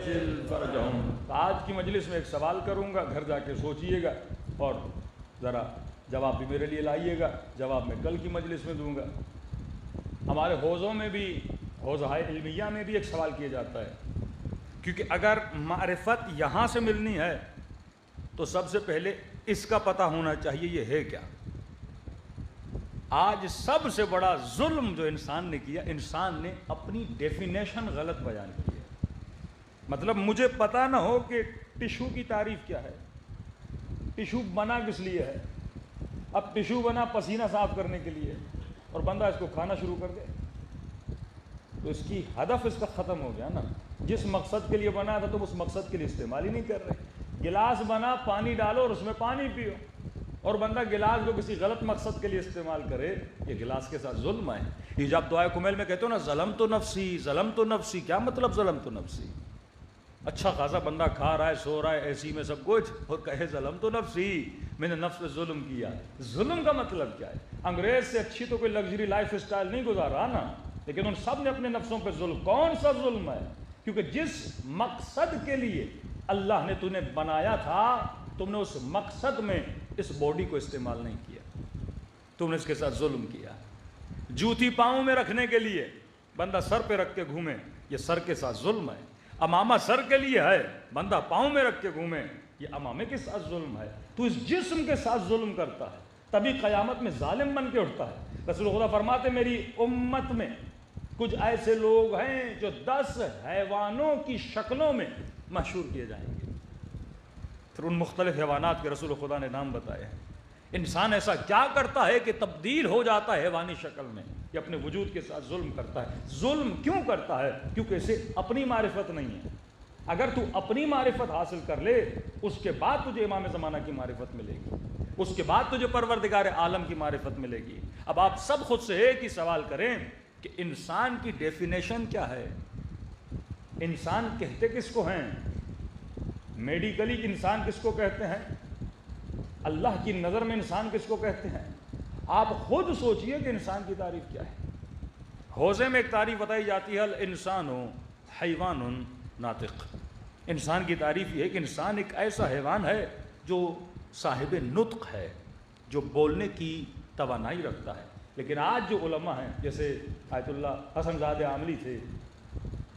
فَعَجِّلْ فَرْجَهُمْ. آج کی مجلس میں ایک سوال کروں گا، گھر جا کے سوچئے گا اور ذرا جواب بھی میرے لیے لائیے گا، جواب میں کل کی مجلس میں دوں گا. ہمارے حوزوں میں بھی، حوزہ علمیہ میں بھی ایک سوال کیا جاتا ہے، کیونکہ اگر معرفت یہاں سے ملنی ہے تو سب سے پہلے اس کا پتہ ہونا چاہیے یہ ہے کیا. آج سب سے بڑا ظلم جو انسان نے کیا، انسان نے اپنی ڈیفینیشن غلط بیان کی ہے. مطلب مجھے پتہ نہ ہو کہ ٹشو کی تعریف کیا ہے، ٹشو بنا کس لیے ہے. اب ٹشو بنا پسینہ صاف کرنے کے لیے اور بندہ اس کو کھانا شروع کر دے تو اس کی ہدف اس کا ختم ہو گیا نا. جس مقصد کے لیے بنا تھا تم اس مقصد کے لیے استعمال ہی نہیں کر رہے. گلاس بنا پانی ڈالو اور اس میں پانی پیو، اور بندہ گلاس کو کسی غلط مقصد کے لیے استعمال کرے، یہ گلاس کے ساتھ ظلم ہے. یہ جب دعائے کمیل میں کہتے ہو نا ظلمت نفسی ظلمت نفسی، کیا مطلب ظلمت نفسی؟ اچھا خاصا بندہ کھا رہا ہے، سو رہا ہے، ایسی میں سب کچھ، اور کہے ظلمت نفسی، میں نے نفس پہ ظلم کیا. ظلم کا مطلب کیا ہے؟ انگریز سے اچھی تو کوئی لگژری لائف اسٹائل نہیں گزارا نا، لیکن ان سب نے اپنے نفسوں پہ ظلم. کون سا ظلم ہے؟ کیونکہ جس مقصد کے لیے اللہ نے تمہیں بنایا تھا، تم نے اس مقصد میں اس باڈی کو استعمال نہیں کیا، تم نے اس کے ساتھ ظلم کیا. جوتی پاؤں میں رکھنے کے لیے بندہ سر پہ رکھ کے گھومے، یہ سر کے ساتھ ظلم ہے. امامہ سر کے لیے ہے، بندہ پاؤں میں رکھ کے گھومے، یہ امامے کے ساتھ ظلم ہے. تو اس جسم کے ساتھ ظلم کرتا ہے، تبھی قیامت میں ظالم بن کے اٹھتا ہے. رسول خدا فرماتے میری امت میں کچھ ایسے لوگ ہیں جو 10 حیوانوں کی شکلوں میں محشور کیے جائیں گے. پھر ان مختلف حیوانات کے رسول خدا نے نام بتائے ہیں. انسان ایسا کیا کرتا ہے کہ تبدیل ہو جاتا ہے حیوانی شکل میں؟ یہ اپنے وجود کے ساتھ ظلم کرتا ہے. ظلم کیوں کرتا ہے؟ کیونکہ اسے اپنی معرفت نہیں ہے. اگر تو اپنی معرفت حاصل کر لے، اس کے بعد تجھے امام زمانہ کی معرفت ملے گی، اس کے بعد تجھے پروردگار عالم کی معرفت ملے گی. اب آپ سب خود سے ایک ہی سوال کریں کہ انسان کی ڈیفینیشن کیا ہے؟ انسان کہتے کس کو ہیں؟ میڈیکلی انسان کس کو کہتے ہیں؟ اللہ کی نظر میں انسان کس کو کہتے ہیں؟ آپ خود سوچئے کہ انسان کی تعریف کیا ہے. حوزے میں ایک تعریف بتائی جاتی ہے الانسان حیوان ناطق. انسان کی تعریف یہ ہے کہ انسان ایک ایسا حیوان ہے جو صاحب نطق ہے، جو بولنے کی توانائی رکھتا ہے. لیکن آج جو علماء ہیں، جیسے آیت اللہ حسن زادہ عاملی تھے،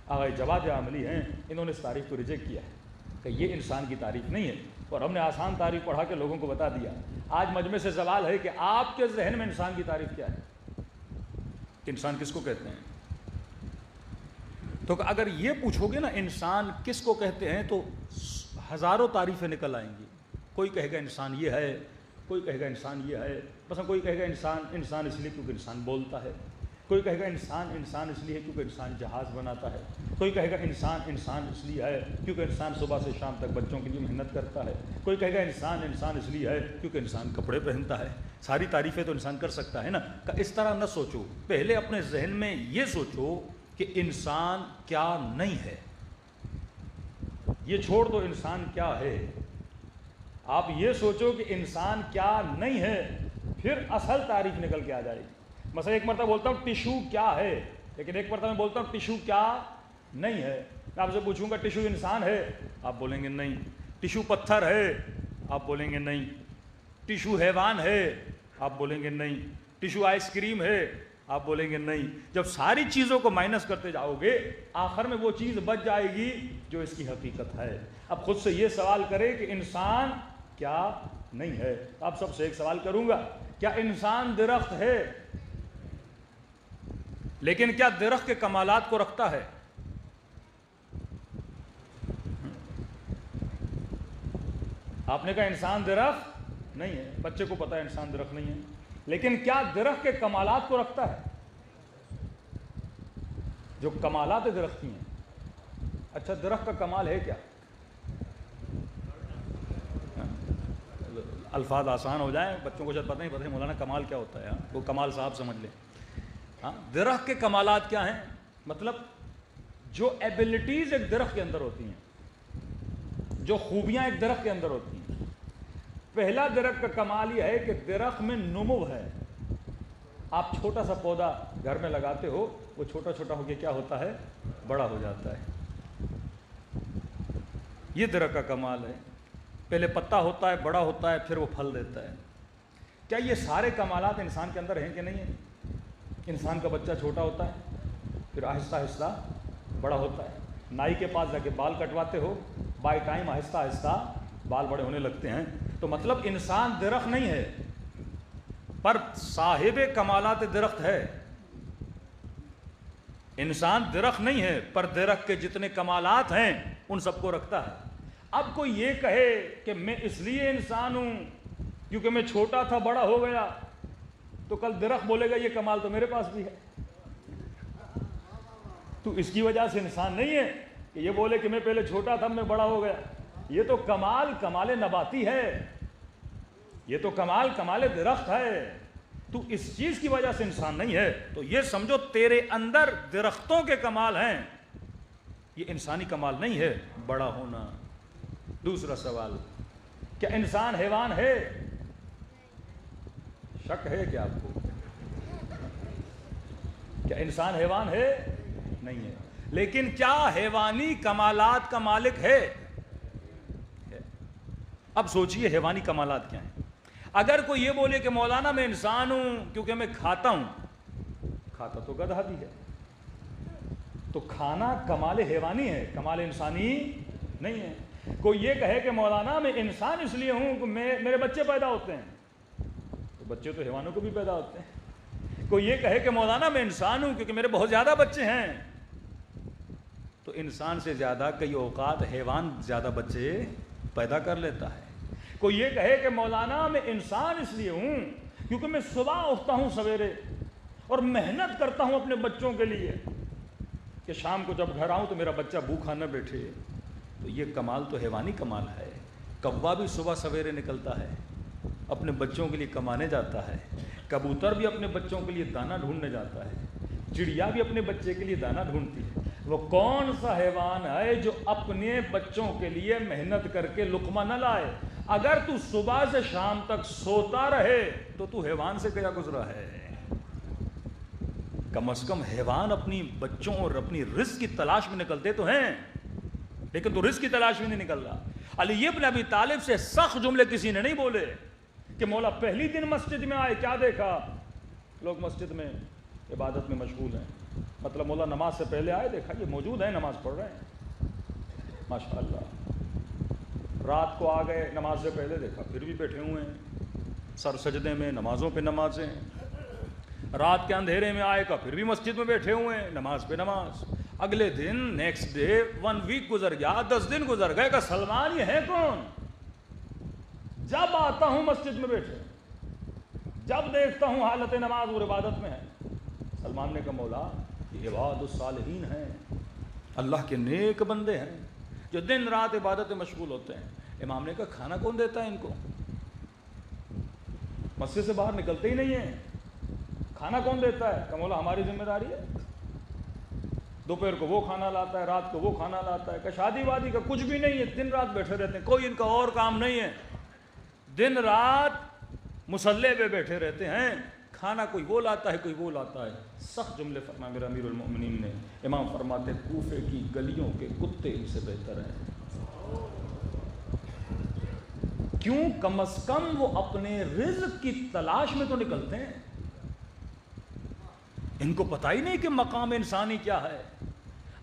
آغا جواد عاملی ہیں، انہوں نے اس تعریف کو ریجیکٹ کیا ہے کہ یہ انسان کی تعریف نہیں ہے، اور ہم نے آسان تعریف پڑھا کے لوگوں کو بتا دیا. آج مجمع سے سوال ہے کہ آپ کے ذہن میں انسان کی تعریف کیا ہے؟ کہ انسان کس کو کہتے ہیں؟ تو اگر یہ پوچھو گے نا انسان کس کو کہتے ہیں تو ہزاروں تعریفیں نکل آئیں گی. کوئی کہے گا انسان یہ ہے، کوئی کہے گا انسان یہ ہے. مثلا کوئی کہے گا انسان اس لیے کیونکہ انسان بولتا ہے. کوئی کہے گا انسان اس لیے ہے کیونکہ انسان جہاز بناتا ہے. کوئی کہے گا انسان اس لیے ہے کیونکہ انسان صبح سے شام تک بچوں کے لیے محنت کرتا ہے. کوئی کہے گا انسان اس لیے ہے کیونکہ انسان کپڑے پہنتا ہے. ساری تعریفیں تو انسان کر سکتا ہے نا. اس طرح نہ سوچو، پہلے اپنے ذہن میں یہ سوچو کہ انسان کیا نہیں ہے. یہ چھوڑ دو انسان کیا ہے، آپ یہ سوچو کہ انسان کیا نہیں ہے، پھر اصل تعریف نکل کے آ جائے گی. مثلا ایک مرتبہ بولتا ہوں ٹشو کیا ہے، لیکن ایک مرتبہ میں بولتا ہوں ٹشو کیا نہیں ہے. میں آپ سے پوچھوں گا ٹشو انسان ہے، آپ بولیں گے نہیں. ٹشو پتھر ہے، آپ بولیں گے نہیں. ٹشو حیوان ہے، آپ بولیں گے نہیں. ٹشو آئس کریم ہے، آپ بولیں گے نہیں. جب ساری چیزوں کو مائنس کرتے جاؤ گے، آخر میں وہ چیز بچ جائے گی جو اس کی حقیقت ہے. اب خود سے یہ سوال کرے کہ انسان کیا نہیں ہے. آپ سب سے ایک سوال کروں گا، کیا انسان درخت ہے؟ لیکن کیا درخت کے کمالات کو رکھتا ہے؟ آپ نے کہا انسان درخت نہیں ہے، بچے کو پتا ہے انسان درخت نہیں ہے، لیکن کیا درخت کے کمالات کو رکھتا ہے؟ جو کمالات درخت کی ہیں. اچھا درخت کا کمال ہے کیا؟ الفاظ آسان ہو جائیں، بچوں کو شاید پتہ نہیں پتہ مولانا کمال کیا ہوتا ہے. وہ کمال صاحب سمجھ لیں. درخت کے کمالات کیا ہیں؟ مطلب جو ایبلٹیز ایک درخت کے اندر ہوتی ہیں، جو خوبیاں ایک درخت کے اندر ہوتی ہیں. پہلا درخت کا کمال یہ ہے کہ درخت میں نمو ہے. آپ چھوٹا سا پودا گھر میں لگاتے ہو، وہ چھوٹا چھوٹا ہو کے کیا ہوتا ہے؟ بڑا ہو جاتا ہے. یہ درخت کا کمال ہے، پہلے پتا ہوتا ہے، بڑا ہوتا ہے، پھر وہ پھل دیتا ہے۔ کیا یہ سارے کمالات انسان کے اندر ہیں کہ نہیں ہیں؟ انسان کا بچہ چھوٹا ہوتا ہے، پھر آہستہ آہستہ بڑا ہوتا ہے، نائی کے پاس جا کے بال کٹواتے ہو، بائی ٹائم آہستہ آہستہ بال بڑے ہونے لگتے ہیں۔ تو مطلب انسان درخت نہیں ہے، پر صاحب کمالات درخت ہے۔ انسان درخت نہیں ہے، پر درخت کے جتنے کمالات ہیں ان سب کو رکھتا ہے۔ اب کوئی یہ کہے کہ میں اس لیے انسان ہوں کیونکہ میں چھوٹا تھا بڑا ہو گیا، تو کل درخت بولے گا یہ کمال تو میرے پاس بھی ہے، تو اس کی وجہ سے انسان نہیں ہے کہ یہ بولے کہ میں پہلے چھوٹا تھا میں بڑا ہو گیا۔ یہ تو کمال نباتی ہے، یہ تو کمال درخت ہے، تو اس چیز کی وجہ سے انسان نہیں ہے۔ تو یہ سمجھو تیرے اندر درختوں کے کمال ہیں، یہ انسانی کمال نہیں ہے بڑا ہونا۔ دوسرا سوال، کیا انسان حیوان ہے؟ شک ہے کیا آپ کو؟ کیا انسان حیوان ہے؟ نہیں ہے، لیکن کیا حیوانی کمالات کا مالک ہے؟ اب سوچئے حیوانی کمالات کیا ہیں۔ اگر کوئی یہ بولے کہ مولانا میں انسان ہوں کیونکہ میں کھاتا ہوں، کھاتا تو گدھا بھی ہے، تو کھانا کمال حیوانی ہے، کمال انسانی نہیں ہے۔ کوئی یہ کہے کہ مولانا میں انسان اس لیے ہوں کہ میرے بچے پیدا ہوتے ہیں، تو بچے تو حیوانوں کو بھی پیدا ہوتے ہیں۔ کوئی یہ کہے کہ مولانا میں انسان ہوں کیونکہ میرے بہت زیادہ بچے ہیں، تو انسان سے زیادہ کئی اوقات حیوان زیادہ بچے پیدا کر لیتا ہے۔ کوئی یہ کہے کہ مولانا میں انسان اس لیے ہوں کیونکہ میں صبح اٹھتا ہوں سویرے اور محنت کرتا ہوں اپنے بچوں کے لیے کہ شام کو جب گھر آؤں تو میرا بچہ بھوکھا نہ بیٹھے، تو یہ کمال تو حیوانی کمال ہے۔ کوا بھی صبح سویرے نکلتا ہے، اپنے بچوں کے لیے کمانے جاتا ہے، کبوتر بھی اپنے بچوں کے لیے دانہ ڈھونڈنے جاتا ہے، چڑیا بھی اپنے بچے کے لیے دانہ ڈھونڈتی ہے۔ وہ کون سا حیوان ہے جو اپنے بچوں کے لیے محنت کر کے لقمہ نہ لائے؟ اگر تو صبح سے شام تک سوتا رہے تو تو حیوان سے کیا گزرا ہے؟ کم از کم حیوان اپنی بچوں اور اپنی رزق کی تلاش میں نکلتے تو ہیں، لیکن تو رزق کی تلاش میں نہیں نکل رہا۔ علی ابن ابی طالب سے سخت جملے کسی نے نہیں بولے کہ مولا پہلی دن مسجد میں آئے کیا دیکھا؟ لوگ مسجد میں عبادت میں مشغول ہیں، مطلب مولا نماز سے پہلے آئے دیکھا یہ موجود ہیں نماز پڑھ رہے ہیں، ماشاءاللہ۔ رات کو آ گئے نماز سے پہلے دیکھا پھر بھی بیٹھے ہوئے ہیں سر سجدے میں، نمازوں پہ نمازیں۔ رات کے اندھیرے میں آئے کا پھر بھی مسجد میں بیٹھے ہوئے ہیں، نماز پہ نماز۔ اگلے دن نیکسٹ ڈے 1 ویک گزر گیا، 10 دن گزر گئے کہ سلمان یہ ہے کون؟ جب آتا ہوں مسجد میں بیٹھے، جب دیکھتا ہوں حالت نماز اور عبادت میں ہے۔ سلمان نے کہا مولا یہ عباد الصالحین ہیں، اللہ کے نیک بندے ہیں جو دن رات عبادت میں مشغول ہوتے ہیں۔ امام نے کہا کھانا کون دیتا ہے ان کو؟ مسجد سے باہر نکلتے ہی نہیں ہیں، کھانا کون دیتا ہے؟ کہ مولا ہماری ذمہ داری ہے، دوپہر کو وہ کھانا لاتا ہے، رات کو وہ کھانا لاتا ہے۔ کہ شادی وادی کا کچھ بھی نہیں ہے، دن رات بیٹھے رہتے ہیں، کوئی ان کا اور کام نہیں ہے، دن رات مصلی پہ بیٹھے رہتے ہیں، کھانا کوئی وہ لاتا ہے کوئی وہ لاتا ہے۔ سخت جملے فرمائے میرے امیر المؤمنین نے۔ امام فرماتے کوفے کی گلیوں کے کتے ان سے بہتر ہیں۔ کیوں؟ کم از کم وہ اپنے رزق کی تلاش میں تو نکلتے ہیں، ان کو پتہ ہی نہیں کہ مقام انسانی کیا ہے۔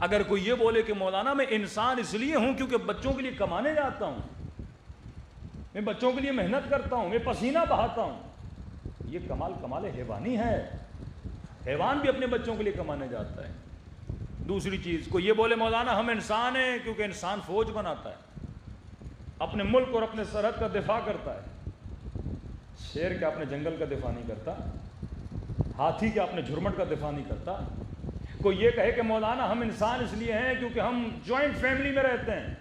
اگر کوئی یہ بولے کہ مولانا میں انسان اس لیے ہوں کیونکہ بچوں کے لیے کمانے جاتا ہوں، میں بچوں کے لیے محنت کرتا ہوں، میں پسینہ بہاتا ہوں، یہ کمال حیوانی ہے۔ حیوان بھی اپنے بچوں کے لیے کمانے جاتا ہے۔ دوسری چیز، کوئی یہ بولے مولانا ہم انسان ہیں کیونکہ انسان فوج بناتا ہے، اپنے ملک اور اپنے سرحد کا دفاع کرتا ہے۔ شیر کیا اپنے جنگل کا دفاع نہیں کرتا؟ ہاتھی کیا اپنے جھرمٹ کا دفاع نہیں کرتا؟ کوئی یہ کہے کہ مولانا ہم انسان اس لیے ہیں کیونکہ ہم جوائنٹ فیملی میں رہتے ہیں۔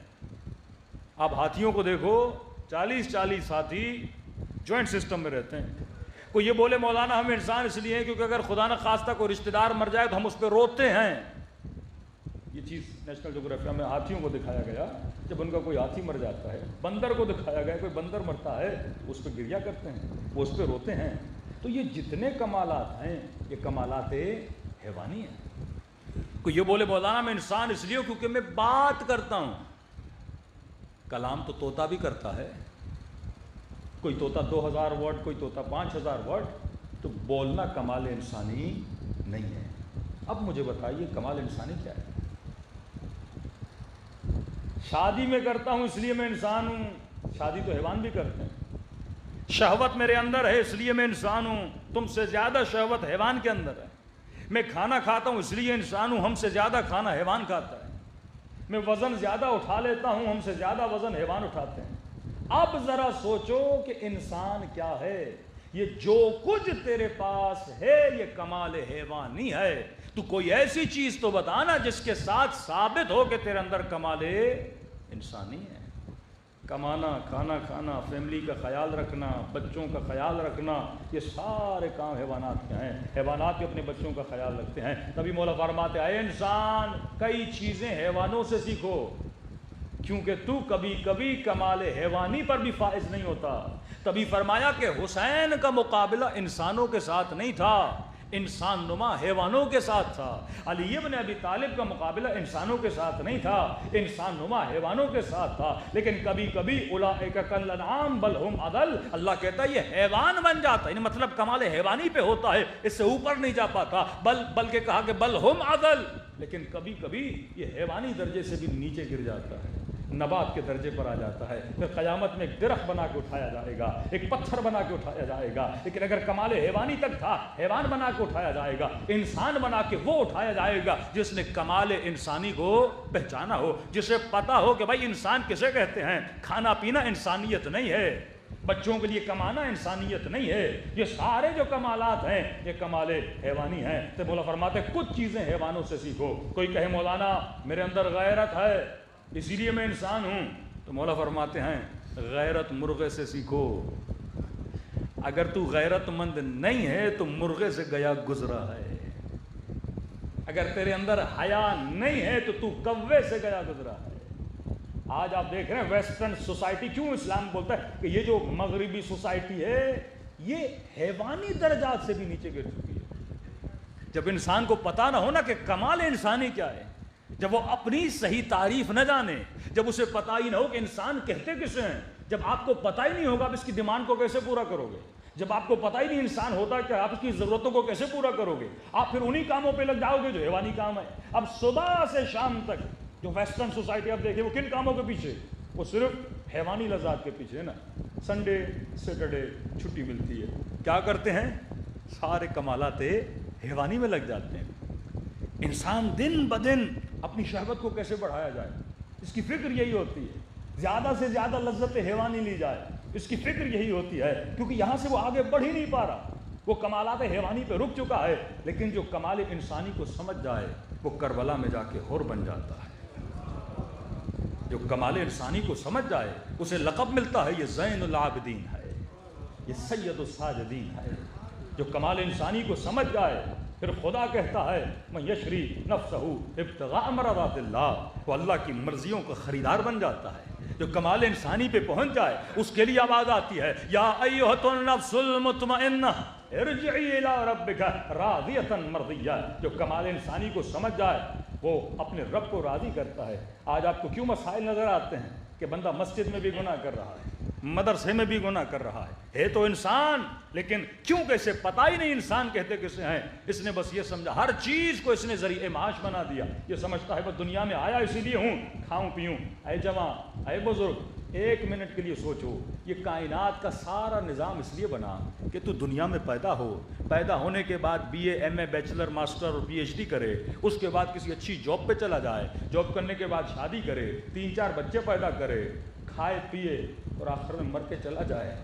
آپ ہاتھیوں کو دیکھو، 40 ہاتھی جوائنٹ سسٹم میں رہتے ہیں۔ کوئی یہ بولے مولانا ہم انسان اس لیے ہیں کیونکہ اگر خدا نہ خواستہ کوئی رشتہ دار مر جائے تو ہم اس پہ روتے ہیں۔ یہ چیز نیشنل جغرافیہ میں ہاتھیوں کو دکھایا گیا، جب ان کا کوئی ہاتھی مر جاتا ہے۔ بندر کو دکھایا گیا، کوئی بندر مرتا ہے اس پہ گریہ کرتے ہیں، وہ اس پہ روتے ہیں۔ تو یہ جتنے کمالات ہیں یہ کمالات حیوانی ہیں۔ کوئی یہ بولے مولانا میں انسان اس لیے کیونکہ میں بات کرتا ہوں، کلام تو طوطا بھی کرتا ہے، کوئی طوطا 2000 ورڈ، کوئی طوطا 5000 ورڈ، تو بولنا کمال انسانی نہیں ہے۔ اب مجھے بتائیے کمال انسانی کیا ہے؟ شادی میں کرتا ہوں اس لیے میں انسان ہوں، شادی تو حیوان بھی کرتے ہیں۔ شہوت میرے اندر ہے اس لیے میں انسان ہوں، تم سے زیادہ شہوت حیوان کے اندر ہے۔ میں کھانا کھاتا ہوں اس لیے انسان ہوں، ہم سے زیادہ کھانا حیوان کھاتا ہے۔ میں وزن زیادہ اٹھا لیتا ہوں، ہم سے زیادہ وزن حیوان اٹھاتے ہیں۔ اب ذرا سوچو کہ انسان کیا ہے؟ یہ جو کچھ تیرے پاس ہے یہ کمال حیوانی ہے۔ تو کوئی ایسی چیز تو بتانا جس کے ساتھ ثابت ہو کہ تیرے اندر کمال انسانی ہے۔ کمانا، کھانا کھانا، فیملی کا خیال رکھنا، بچوں کا خیال رکھنا، یہ سارے کام حیوانات کے ہیں۔ حیوانات بھی اپنے بچوں کا خیال رکھتے ہیں۔ تبھی مولا فرماتے ہیں اے انسان کئی چیزیں حیوانوں سے سیکھو، کیونکہ تو کبھی کبھی کمال حیوانی پر بھی فائز نہیں ہوتا۔ تبھی فرمایا کہ حسین کا مقابلہ انسانوں کے ساتھ نہیں تھا، انسان نما حیوانوں کے ساتھ تھا۔ علی ابن ابی طالب کا مقابلہ انسانوں کے ساتھ نہیں تھا، انسان نما حیوانوں کے ساتھ تھا۔ لیکن کبھی کبھی اولئک کالانعام بل ہم اضل، اللہ کہتا ہے یہ حیوان بن جاتا ہے، یعنی مطلب کمال حیوانی پہ ہوتا ہے، اس سے اوپر نہیں جا پاتا، بلکہ کہا کہ بل ہم اضل، لیکن کبھی کبھی یہ حیوانی درجے سے بھی نیچے گر جاتا ہے، نبات کے درجے پر آ جاتا ہے۔ پھر قیامت میں ایک درخت بنا کے اٹھایا جائے گا، ایک پتھر بنا کے اٹھایا جائے گا، لیکن اگر کمال حیوانی تک تھا حیوان بنا کے اٹھایا جائے گا، انسان بنا کے وہ اٹھایا جائے گا جس نے کمال انسانی کو پہچانا ہو، جسے پتا ہو کہ بھائی انسان کسے کہتے ہیں، کھانا پینا انسانیت نہیں ہے، بچوں کے لیے کمانا انسانیت نہیں ہے، یہ سارے جو کمالات ہیں یہ کمال حیوانی ہیں۔ تو مولا فرماتے ہیں کچھ چیزیں حیوانوں سے سیکھو۔ کوئی کہے مولانا میرے اندر غیرت ہے اسی لیے میں انسان ہوں، تو مولا فرماتے ہیں غیرت مرغے سے سیکھو۔ اگر تو غیرت مند نہیں ہے تو مرغے سے گیا گزرا ہے، اگر تیرے اندر حیا نہیں ہے تو تو کوے سے گیا گزرا ہے۔ آج آپ دیکھ رہے ہیں ویسٹرن سوسائٹی، کیوں اسلام بولتا ہے کہ یہ جو مغربی سوسائٹی ہے یہ حیوانی درجات سے بھی نیچے گر چکی ہے۔ جب انسان کو پتہ نہ ہونا کہ کمال انسانی کیا ہے، جب وہ اپنی صحیح تعریف نہ جانے، جب اسے پتہ ہی نہ ہو کہ انسان کہتے کسے ہیں، جب آپ کو پتہ ہی نہیں ہوگا آپ اس کی ڈیمانڈ کو کیسے پورا کرو گے، جب آپ کو پتہ ہی نہیں انسان ہوتا کہ آپ اس کی ضرورتوں کو کیسے پورا کرو گے، آپ پھر انہی کاموں پہ لگ جاؤ گے جو حیوانی کام ہے۔ اب صبح سے شام تک جو ویسٹرن سوسائٹی آپ دیکھیں وہ کن کاموں کے پیچھے، وہ صرف حیوانی لذات کے پیچھے ہے نا۔ سنڈے سیٹرڈے چھٹی ملتی ہے، کیا کرتے ہیں، سارے کمالات حیوانی میں لگ جاتے ہیں۔ انسان دن بدن اپنی شہوت کو کیسے بڑھایا جائے، اس کی فکر یہی ہوتی ہے، زیادہ سے زیادہ لذت حیوانی لی جائے، اس کی فکر یہی ہوتی ہے، کیونکہ یہاں سے وہ آگے بڑھ ہی نہیں پا رہا، وہ کمالات حیوانی پہ رک چکا ہے۔ لیکن جو کمال انسانی کو سمجھ جائے وہ کربلا میں جا کے حور بن جاتا ہے۔ جو کمال انسانی کو سمجھ جائے اسے لقب ملتا ہے یہ زین العابدین ہے، یہ سید الساجدین ہے۔ جو کمال انسانی کو سمجھ جائے پھر خدا کہتا ہے میں یشری نفسہ ابتغاء مرضات اللہ، وہ اللہ کی مرضیوں کا خریدار بن جاتا ہے۔ جو کمال انسانی پہ پہنچ جائے اس کے لیے آواز آتی ہے یا ایھا النفس المطمئنہ ارجعی الی ربک راضیۃ مرضیہ۔ جو کمال انسانی کو سمجھ جائے وہ اپنے رب کو راضی کرتا ہے۔ آج آپ کو کیوں مسائل نظر آتے ہیں کہ بندہ مسجد میں بھی گناہ کر رہا ہے، مدرسے میں بھی گناہ کر رہا ہے تو انسان، لیکن کیوں کیسے پتہ ہی نہیں انسان کہتے کسے ہیں۔ اس نے بس یہ سمجھا، ہر چیز کو اس نے ذریعہ معاش بنا دیا، یہ سمجھتا ہے بس دنیا میں آیا اسی لیے ہوں، کھاؤں پیوں۔ اے جوان، اے بزرگ، ایک منٹ کے لیے سوچو، یہ کائنات کا سارا نظام اس لیے بنا کہ تو دنیا میں پیدا ہو، پیدا ہونے کے بعد B A M A bachelor master اور پی ایچ ڈی کرے، اس کے بعد کسی اچھی جاب پہ چلا جائے، جاب کرنے کے بعد شادی کرے، 3-4 بچے پیدا کرے، کھائے پیے اور آخر میں مر کے چلا جائے۔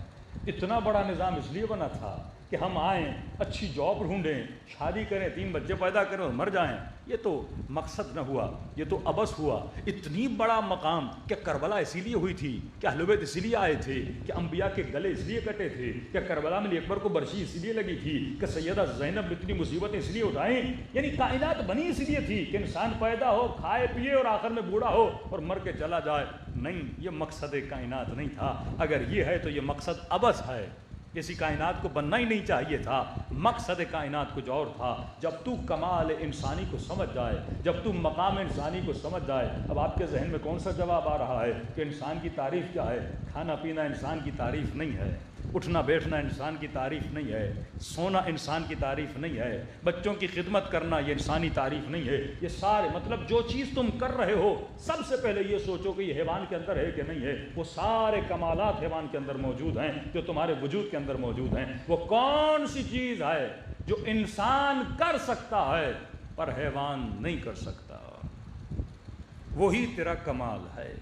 اتنا بڑا نظام اس لیے بنا تھا کہ ہم آئیں، اچھی جاب ڈھونڈیں، شادی کریں، 3 بچے پیدا کریں اور مر جائیں۔ یہ تو مقصد نہ ہوا، یہ تو عبث ہوا۔ اتنی بڑا مقام کہ کربلا اسی لیے ہوئی تھی، کہ اہل بیت اسی لیے آئے تھے، کہ انبیاء کے گلے اس لیے کٹے تھے، کہ کربلا میں علی اکبر کو برچی اسی لیے لگی تھی، کہ سیدہ زینب اتنی مصیبتیں اس لیے اٹھائیں، یعنی کائنات بنی اس لیے تھی کہ انسان پیدا ہو، کھائے پیے اور آخر میں بوڑھا ہو اور مر کے چلا جائے۔ نہیں، یہ مقصد کائنات نہیں تھا۔ اگر یہ ہے تو یہ مقصد عبث ہے، کسی کائنات کو بننا ہی نہیں چاہیے تھا، مقصد کائنات کچھ اور تھا۔ جب تو کمال انسانی کو سمجھ جائے، جب تو مقام انسانی کو سمجھ جائے، اب آپ کے ذہن میں کون سا جواب آ رہا ہے کہ انسان کی تعریف کیا ہے؟ کھانا پینا انسان کی تعریف نہیں ہے، اٹھنا بیٹھنا انسان کی تعریف نہیں ہے، سونا انسان کی تعریف نہیں ہے، بچوں کی خدمت کرنا یہ انسانی تعریف نہیں ہے۔ یہ سارے مطلب جو چیز تم کر رہے ہو، سب سے پہلے یہ سوچو کہ یہ حیوان کے اندر ہے کہ نہیں ہے۔ وہ سارے کمالات حیوان کے اندر موجود ہیں جو تمہارے وجود کے اندر موجود ہیں۔ وہ کون سی چیز ہے جو انسان کر سکتا ہے پر حیوان نہیں کر سکتا؟ وہی تیرا کمال ہے،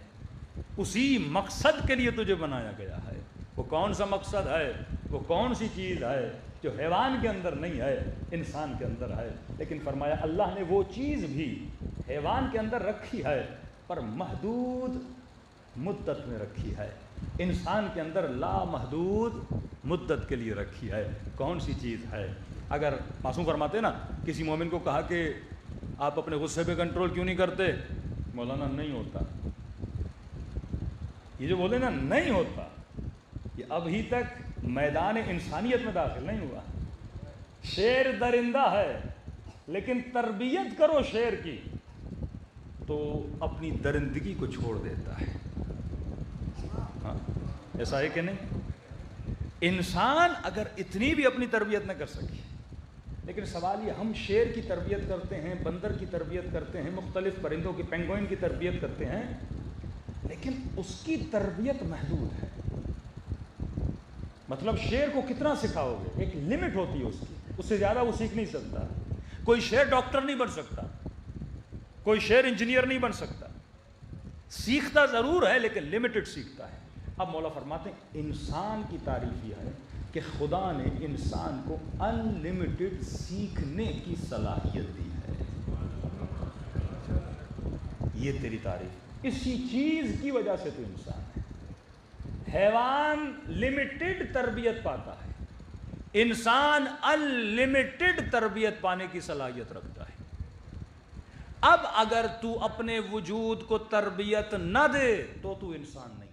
اسی مقصد کے لیے تجھے بنایا گیا ہے۔ وہ کون سا مقصد ہے، وہ کون سی چیز ہے جو حیوان کے اندر نہیں ہے، انسان کے اندر ہے؟ لیکن فرمایا اللہ نے وہ چیز بھی حیوان کے اندر رکھی ہے پر محدود مدت میں رکھی ہے، انسان کے اندر لامحدود مدت کے لیے رکھی ہے۔ کون سی چیز ہے؟ اگر معصوم فرماتے نا کسی مومن کو کہا کہ آپ اپنے غصے پہ کنٹرول کیوں نہیں کرتے؟ مولانا نہیں ہوتا، یہ جو بولے نا نہیں ہوتا، یہ ابھی تک میدان انسانیت میں داخل نہیں ہوا۔ شیر درندہ ہے لیکن تربیت کرو شیر کی تو اپنی درندگی کو چھوڑ دیتا ہے۔ ہاں ایسا ہے کہ نہیں؟ انسان اگر اتنی بھی اپنی تربیت نہ کر سکے، لیکن سوال یہ ہم شیر کی تربیت کرتے ہیں، بندر کی تربیت کرتے ہیں، مختلف پرندوں کی پینگوئن کی تربیت کرتے ہیں، لیکن اس کی تربیت محدود ہے۔ مطلب شیر کو کتنا سکھاؤ گے؟ ایک لمٹ ہوتی ہے اس کی، اس سے زیادہ وہ سیکھ نہیں سکتا۔ کوئی شیر ڈاکٹر نہیں بن سکتا، کوئی شیر انجینئر نہیں بن سکتا، سیکھتا ضرور ہے لیکن لمیٹڈ سیکھتا ہے۔ اب مولا فرماتے ہیں انسان کی تعریف یہ ہے کہ خدا نے انسان کو ان لمیٹڈ سیکھنے کی صلاحیت دی ہے۔ یہ تیری تعریف، اسی چیز کی وجہ سے تو انسان ہے۔ حیوان لمیٹڈ تربیت پاتا ہے، انسان ان لمیٹڈ تربیت پانے کی صلاحیت رکھتا ہے۔ اب اگر تو اپنے وجود کو تربیت نہ دے تو انسان نہیں۔